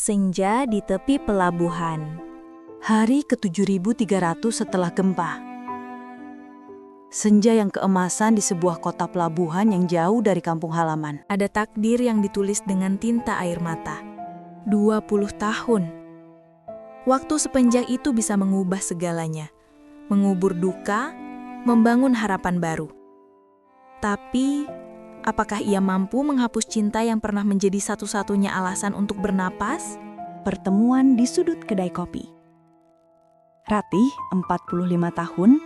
Senja di tepi pelabuhan. Hari ke-7300 setelah gempa. Senja yang keemasan di sebuah kota pelabuhan yang jauh dari kampung halaman. Ada takdir yang ditulis dengan tinta air mata. 20 tahun. Waktu sepenjak itu bisa mengubah segalanya. Mengubur duka, membangun harapan baru. Tapi, apakah ia mampu menghapus cinta yang pernah menjadi satu-satunya alasan untuk bernapas? Pertemuan di sudut kedai kopi. Ratih, 45 tahun,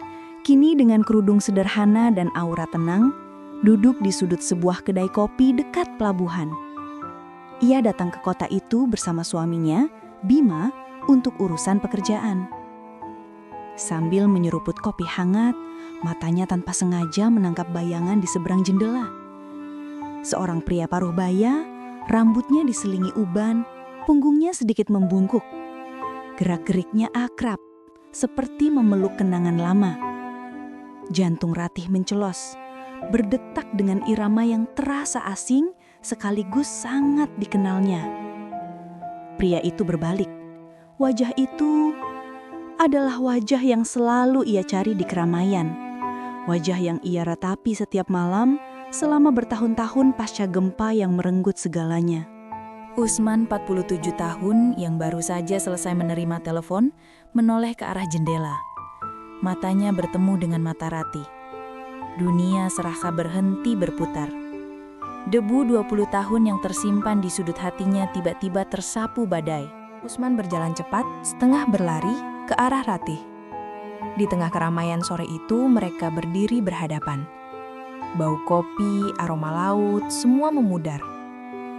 kini dengan kerudung sederhana dan aura tenang, duduk di sudut sebuah kedai kopi dekat pelabuhan. Ia datang ke kota itu bersama suaminya, Bima, untuk urusan pekerjaan. Sambil menyeruput kopi hangat, matanya tanpa sengaja menangkap bayangan di seberang jendela. Seorang pria paruh baya, rambutnya diselingi uban, punggungnya sedikit membungkuk. Gerak-geriknya akrab, seperti memeluk kenangan lama. Jantung Ratih mencelos, berdetak dengan irama yang terasa asing sekaligus sangat dikenalnya. Pria itu berbalik. Wajah itu adalah wajah yang selalu ia cari di keramaian. Wajah yang ia ratapi setiap malam selama bertahun-tahun pasca gempa yang merenggut segalanya. Usman, 47 tahun, yang baru saja selesai menerima telepon, menoleh ke arah jendela. Matanya bertemu dengan mata Ratih. Dunia serasa berhenti berputar. Debu 20 tahun yang tersimpan di sudut hatinya tiba-tiba tersapu badai. Usman berjalan cepat, setengah berlari, ke arah Ratih. Di tengah keramaian sore itu, mereka berdiri berhadapan. Bau kopi, aroma laut, semua memudar.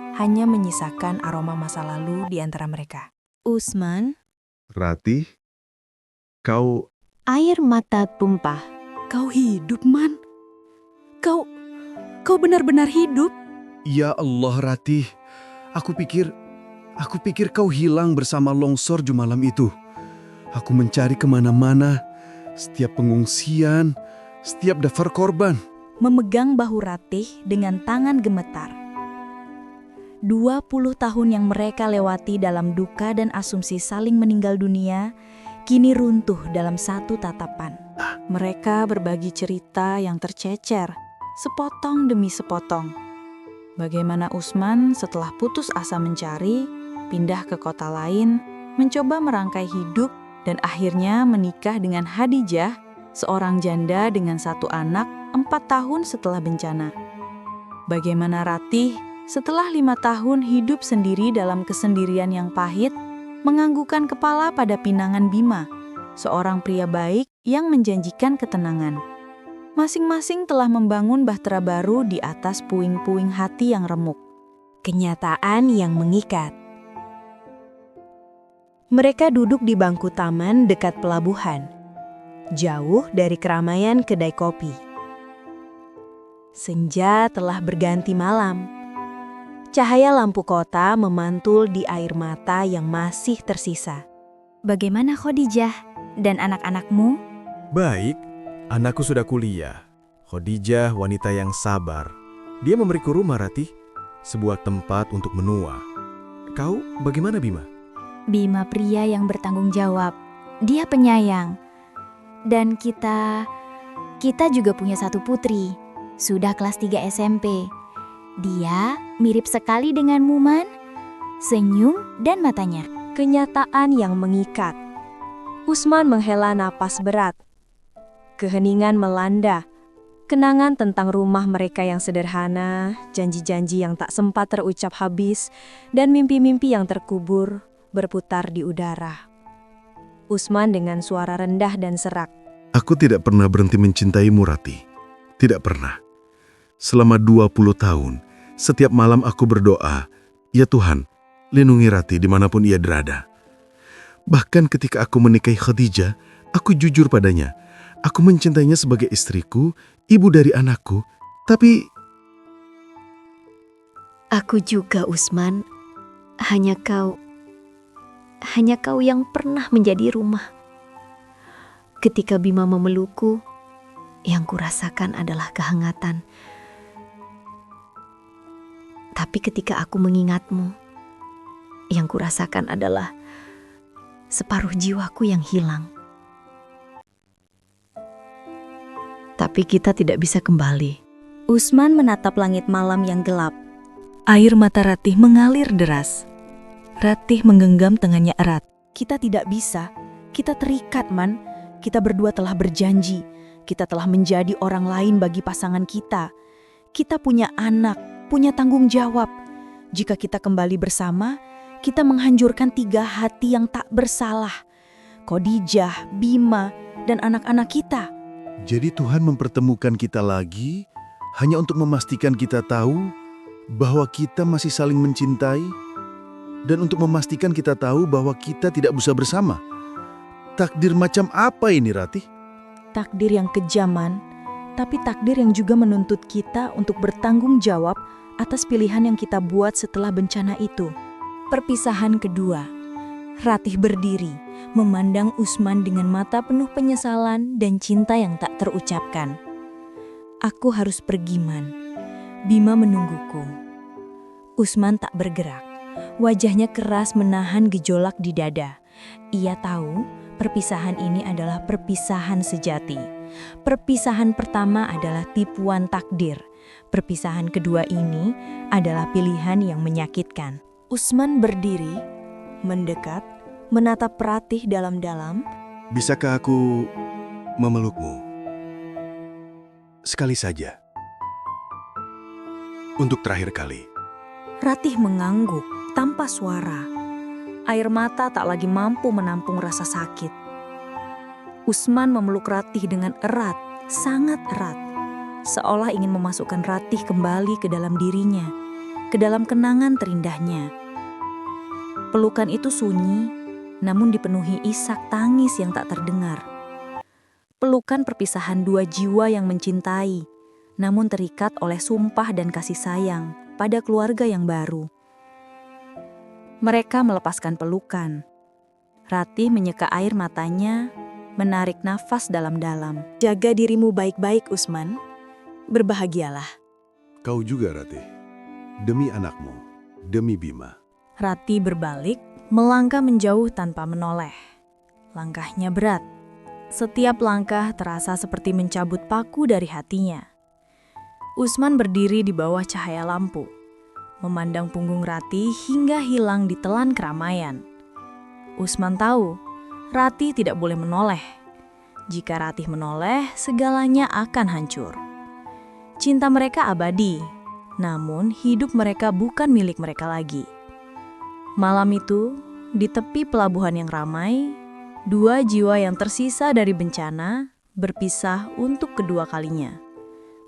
Hanya menyisakan aroma masa lalu di antara mereka. Usman, Ratih, kau... air mata tumpah. Kau hidup, Man. Kau benar-benar hidup. Ya Allah, Ratih. Aku pikir kau hilang bersama longsor jumalam itu. Aku mencari kemana-mana, setiap pengungsian, setiap daftar korban. Memegang bahu Ratih dengan tangan gemetar. 20 tahun yang mereka lewati dalam duka dan asumsi saling meninggal dunia, kini runtuh dalam satu tatapan. Mereka berbagi cerita yang tercecer, sepotong demi sepotong. Bagaimana Usman setelah putus asa mencari, pindah ke kota lain, mencoba merangkai hidup, dan akhirnya menikah dengan Hadijah, seorang janda dengan satu anak 4 tahun setelah bencana. Bagaimana Ratih setelah 5 tahun hidup sendiri dalam kesendirian yang pahit, menganggukkan kepala pada pinangan Bima, seorang pria baik yang menjanjikan ketenangan. Masing-masing telah membangun bahtera baru di atas puing-puing hati yang remuk. Kenyataan yang mengikat. Mereka duduk di bangku taman dekat pelabuhan, jauh dari keramaian kedai kopi. Senja telah berganti malam. Cahaya lampu kota memantul di air mata yang masih tersisa. Bagaimana Khadijah dan anak-anakmu? Baik, anakku sudah kuliah. Khadijah wanita yang sabar. Dia memberiku rumah, Ratih, sebuah tempat untuk menua. Kau bagaimana, Bima? Bima pria yang bertanggung jawab. Dia penyayang. Dan kita juga punya satu putri. Sudah kelas 3 SMP. Dia mirip sekali dengan Muman, senyum dan matanya. Kenyataan yang mengikat. Usman menghela napas berat. Keheningan melanda. Kenangan tentang rumah mereka yang sederhana, janji-janji yang tak sempat terucap habis, dan mimpi-mimpi yang terkubur berputar di udara. Usman dengan suara rendah dan serak. Aku tidak pernah berhenti mencintaimu, Ratih. Tidak pernah. Selama 20 tahun, setiap malam aku berdoa, ya Tuhan, lindungi Ratih dimanapun ia berada. Bahkan ketika aku menikahi Khadijah, aku jujur padanya. Aku mencintainya sebagai istriku, ibu dari anakku, tapi... Aku juga, Usman. Hanya kau yang pernah menjadi rumah. Ketika Bima memelukku, yang kurasakan adalah kehangatan. Tapi ketika aku mengingatmu, yang kurasakan adalah separuh jiwaku yang hilang. Tapi kita tidak bisa kembali. Usman menatap langit malam yang gelap. Air mata Ratih mengalir deras. Ratih menggenggam tangannya erat. Kita tidak bisa. Kita terikat, Man. Kita berdua telah berjanji. Kita telah menjadi orang lain bagi pasangan kita. Kita punya anak, punya tanggung jawab. Jika kita kembali bersama, kita menghancurkan 3 hati yang tak bersalah. Khadijah, Bima, dan anak-anak kita. Jadi Tuhan mempertemukan kita lagi hanya untuk memastikan kita tahu bahwa kita masih saling mencintai dan untuk memastikan kita tahu bahwa kita tidak bisa bersama. Takdir macam apa ini, Ratih? Takdir yang kejaman, tapi takdir yang juga menuntut kita untuk bertanggung jawab atas pilihan yang kita buat setelah bencana itu. Perpisahan kedua. Ratih berdiri, memandang Usman dengan mata penuh penyesalan dan cinta yang tak terucapkan. Aku harus pergi, Man. Bima menungguku. Usman tak bergerak. Wajahnya keras menahan gejolak di dada. Ia tahu perpisahan ini adalah perpisahan sejati. Perpisahan pertama adalah tipuan takdir. Perpisahan kedua ini adalah pilihan yang menyakitkan. Usman berdiri, mendekat, menatap Ratih dalam-dalam. Bisakah aku memelukmu? Sekali saja. Untuk terakhir kali. Ratih mengangguk tanpa suara. Air mata tak lagi mampu menampung rasa sakit. Usman memeluk Ratih dengan erat, sangat erat. Seolah ingin memasukkan Ratih kembali ke dalam dirinya, ke dalam kenangan terindahnya. Pelukan itu sunyi, namun dipenuhi isak tangis yang tak terdengar. Pelukan perpisahan 2 jiwa yang mencintai, namun terikat oleh sumpah dan kasih sayang pada keluarga yang baru. Mereka melepaskan pelukan. Ratih menyeka air matanya, menarik nafas dalam-dalam. Jaga dirimu baik-baik, Usman. Berbahagialah. Kau juga, Ratih. Demi anakmu, demi Bima. Ratih berbalik, melangkah menjauh tanpa menoleh. Langkahnya berat. Setiap langkah terasa seperti mencabut paku dari hatinya. Usman berdiri di bawah cahaya lampu, memandang punggung Ratih hingga hilang di telan keramaian. Usman tahu, Ratih tidak boleh menoleh. Jika Ratih menoleh, segalanya akan hancur. Cinta mereka abadi, namun hidup mereka bukan milik mereka lagi. Malam itu, di tepi pelabuhan yang ramai, 2 jiwa yang tersisa dari bencana berpisah untuk kedua kalinya,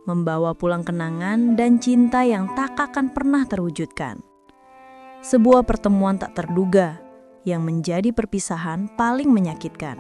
membawa pulang kenangan dan cinta yang tak akan pernah terwujudkan. Sebuah pertemuan tak terduga yang menjadi perpisahan paling menyakitkan.